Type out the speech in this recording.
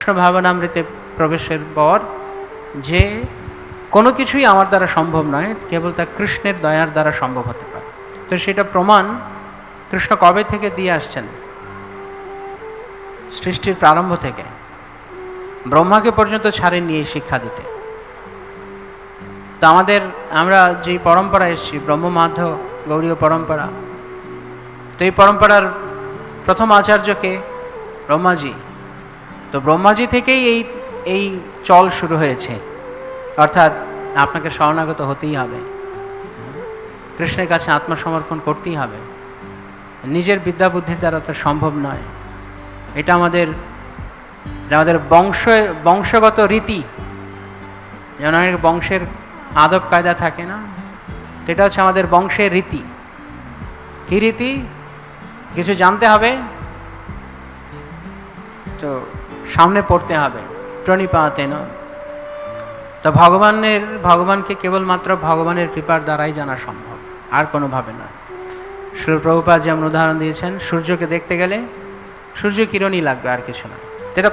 কৃষ্ণ ভাবনামৃতে প্রবেশের পর যে কোনো কিছুই আমার দ্বারা সম্ভব নয়, কেবল তা কৃষ্ণের দয়ার দ্বারা সম্ভব হতে পারে। তো সেটা প্রমাণ কৃষ্ণ কবে থেকে দিয়ে আসছেন? সৃষ্টির প্রারম্ভ থেকে ব্রহ্মাকে পর্যন্ত ছাড়েননি এই শিক্ষা দিতে। তো আমরা যে পরম্পরা এসেছি, ব্রহ্মমাধ্য গৌড়ীয় পরম্পরা, তো এই পরম্পরার প্রথম আচার্যকে ব্রহ্মাজি। তো ব্রহ্মাজি থেকেই এই চল শুরু হয়েছে, অর্থাৎ আপনাকে শরণাগত হতেই হবে, কৃষ্ণের কাছে আত্মসমর্পণ করতেই হবে। নিজের বিদ্যা বুদ্ধির দ্বারা তো সম্ভব নয়। এটা আমাদের বংশগত রীতি। যেমন অনেক বংশের আদব কায়দা থাকে না, এটা হচ্ছে আমাদের বংশের রীতি। কি রীতি? কিছু জানতে হবে তো সামনে পড়তে হবে, প্রণিপাতে না। তো ভগবানকে কেবলমাত্র ভগবানের কৃপার দ্বারাই জানা সম্ভব, আর কোনোভাবে নয়। শিল প্রভুপাদ যেমন উদাহরণ দিয়েছেন, সূর্যকে দেখতে গেলে সূর্য কিরণই লাগবে, আর কিছু না। এটা